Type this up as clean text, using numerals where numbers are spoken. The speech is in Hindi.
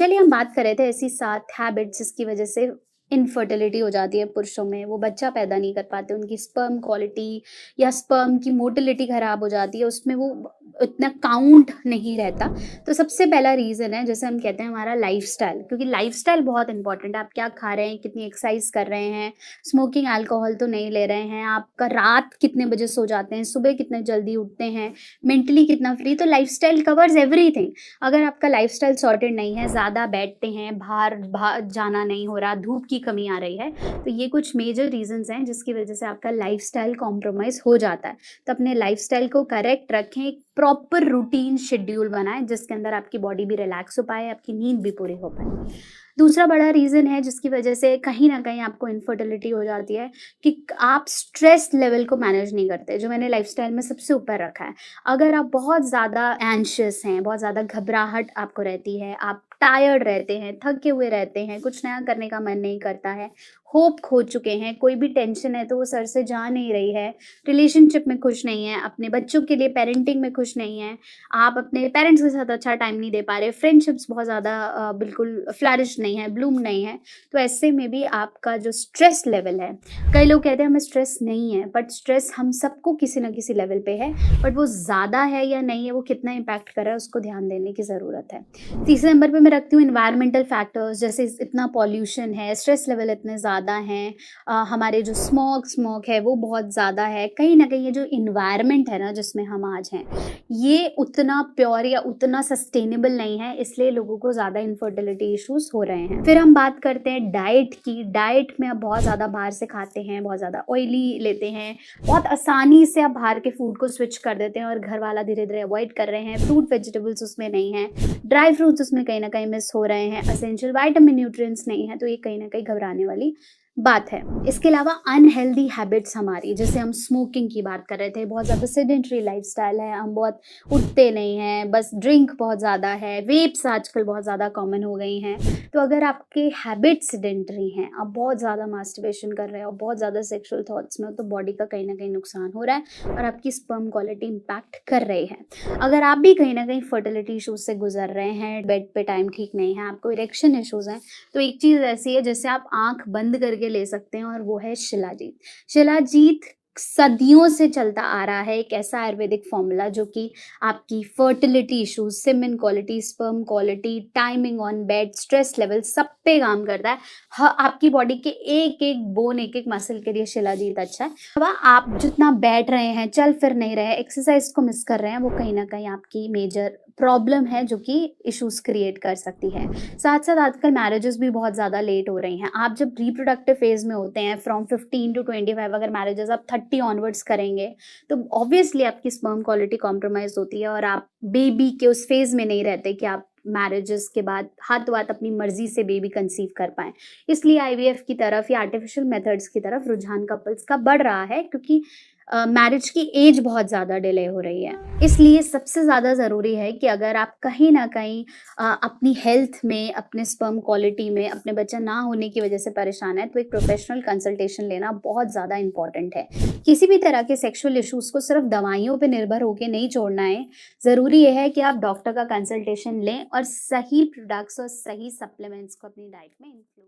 चलिए हम बात कर रहे थे ऐसी 7 हैबिट्स जिसकी वजह से इनफर्टिलिटी हो जाती है पुरुषों में, वो बच्चा पैदा नहीं कर पाते, उनकी स्पर्म क्वालिटी या स्पर्म की मोटिलिटी खराब हो जाती है, उसमें वो इतना काउंट नहीं रहता। तो सबसे पहला रीज़न है जैसे हम कहते हैं हमारा लाइफ़स्टाइल, क्योंकि लाइफ़स्टाइल बहुत इंपॉर्टेंट है। आप क्या खा रहे हैं, कितनी एक्सरसाइज़ कर रहे हैं, स्मोकिंग अल्कोहल तो नहीं ले रहे हैं, आपका रात कितने बजे सो जाते हैं, सुबह कितने जल्दी उठते हैं, मेंटली कितना फ्री, तो लाइफ़स्टाइल कवर्स एवरीथिंग। अगर आपका लाइफ़स्टाइल सॉर्टेड नहीं है, ज़्यादा बैठते हैं, बाहर जाना नहीं हो रहा, धूप की कमी आ रही है, तो ये कुछ मेजर रीज़न्स हैं जिसकी वज़ह से आपका लाइफ़स्टाइल कॉम्प्रोमाइज़ हो जाता है। तो अपने लाइफ़स्टाइल को करेक्ट रखें, एक प्रॉपर रूटीन शेड्यूल बनाएँ जिसके अंदर आपकी बॉडी भी रिलैक्स हो पाए, आपकी नींद भी पूरी हो पाए। दूसरा बड़ा रीज़न है जिसकी वज़ह से कहीं न कहीं आपको इनफर्टिलिटी हो जाती है कि आप स्ट्रेस लेवल को मैनेज नहीं करते, जो मैंने लाइफ़स्टाइल में सबसे ऊपर रखा है। अगर आप बहुत ज़्यादा एंग्ज़ियस हैं, बहुत ज़्यादा घबराहट आपको रहती है, आप टायर्ड रहते हैं, थके हुए रहते हैं, कुछ नया करने का मन नहीं करता है, होप खो चुके हैं, कोई भी टेंशन है तो वो सर से जा नहीं रही है, रिलेशनशिप में खुश नहीं हैं, अपने बच्चों के लिए पेरेंटिंग में खुश नहीं हैं, आप अपने पेरेंट्स के साथ अच्छा टाइम नहीं दे पा रहे, फ्रेंडशिप्स बहुत ज़्यादा बिल्कुल फ्लरिश नहीं है, ब्लूम नहीं है, तो ऐसे में भी आपका जो स्ट्रेस लेवल है, कई लोग कहते हैं हमें स्ट्रेस नहीं है, बट स्ट्रेस हम सबको किसी न किसी लेवल पे है, बट वो ज़्यादा है या नहीं है, वो कितना इम्पैक्ट कर रहा है, उसको ध्यान देने की ज़रूरत है। तीसरे नंबर पे मैं रखती हूँ एनवायरमेंटल फैक्टर्स, जैसे इतना पॉल्यूशन है, स्ट्रेस लेवल इतने ज़्यादा हैं, हमारे जो स्मॉग है वो बहुत ज़्यादा है, कहीं न कहीं ये जो एनवायरनमेंट है ना जिसमें हम आज हैं, ये उतना प्योर या उतना सस्टेनेबल नहीं है, इसलिए लोगों को ज़्यादा इनफर्टिलिटी इश्यूज़ हो रहे हैं। फिर हम बात करते हैं डाइट की। डाइट में आप बहुत ज़्यादा बाहर से खाते हैं, बहुत ज़्यादा ऑयली लेते हैं, बहुत आसानी से आप बाहर के फूड को स्विच कर देते हैं और घर वाला धीरे-धीरे अवॉइड कर रहे हैं। फ्रूट वेजिटेबल्स उसमें नहीं हैं, ड्राई फ्रूट्स उसमें कहीं न कहीं मिस हो रहे हैं, एसेंशियल विटामिन न्यूट्रिएंट्स नहीं है, तो ये कहीं न कहीं घबराने वाली बात है। इसके अलावा अनहेल्दी हैबिट्स हमारी, जैसे हम स्मोकिंग की बात कर रहे थे, बहुत ज़्यादा सेडेंटरी लाइफ़स्टाइल है, हम बहुत उठते नहीं हैं, बस ड्रिंक बहुत ज़्यादा है, वेप्स आजकल बहुत ज़्यादा कॉमन हो गई हैं। तो अगर आपके हैबिट्स सेडेंटरी हैं, आप बहुत ज़्यादा मास्टरबेशन कर रहे हो, बहुत ज़्यादा सेक्सुअल थॉट्स में हो, तो बॉडी का कहीं न कहीं नुकसान हो रहा है और आपकी स्पर्म क्वालिटी इम्पैक्ट कर रही है। अगर आप भी कहीं न कहीं फर्टिलिटी इश्यूज़ से गुज़र रहे हैं, बेड पे टाइम ठीक नहीं है, आपको इरेक्शन इश्यूज़ हैं, तो एक चीज़ ऐसी है जिससे आप आँख बंद करके ले सकते हैं और वो है शिलाजीत। शिलाजीत सदियों से चलता आ रहा है, एक ऐसा आयुर्वेदिक फ़ॉर्मूला जो कि आपकी fertility issues, semen quality, sperm quality, timing on bed, stress level सब पे काम करता है। आपकी बॉडी के एक-एक बोन, एक-एक मसल के लिए शिलाजीत अच्छा है। आप जितना बैठ रहे हैं, चल फिर नहीं रहे, एक्सरसाइज़ को मिस कर रहे हैं, वो कहीं न कहीं आपकी मेजर प्रॉब्लम है जो कि इश्यूज़ क्रिएट कर सकती है। साथ-साथ आजकल मैरिजेज़ भी बहुत ज़्यादा लेट हो रही हैं। आप जब रिप्रोडक्टिव फ़ेज़ में होते हैं फ्रॉम 15 टू 25, अगर मैरिजेज़ आप 30 ऑनवर्ड्स करेंगे, तो ऑब्वियसली आपकी स्पर्म क्वालिटी कॉम्प्रोमाइज़ होती है और आप बेबी के उस फ़ेज़ में नहीं रहते कि आप मैरिजेज़ के बाद हाथों-हाथ अपनी मर्ज़ी से बेबी कंसीव कर पाएँ। इसलिए आईवीएफ की तरफ या आर्टिफ़िशियल मेथड्स की तरफ रुझान कपल्स का बढ़ रहा है, क्योंकि मैरिज की एज बहुत ज़्यादा डिले हो रही है। इसलिए सबसे ज़्यादा ज़रूरी है कि अगर आप कहीं न कहीं अपनी हेल्थ में, अपने स्पर्म क्वालिटी में, अपने बच्चा ना होने की वजह से परेशान हैं, तो एक प्रोफ़ेशनल कंसल्टेशन लेना बहुत ज़्यादा इम्पोर्टेंट है। किसी भी तरह के सेक्सुअल इश्यूज़ को सिर्फ़ दवाइयों पे निर्भर होके नहीं छोड़ना है। ज़रूरी ये है कि आप डॉक्टर का कंसल्टेशन लें और सही प्रोडक्ट्स और सही सप्लीमेंट्स को अपनी डाइट में इंक्लूड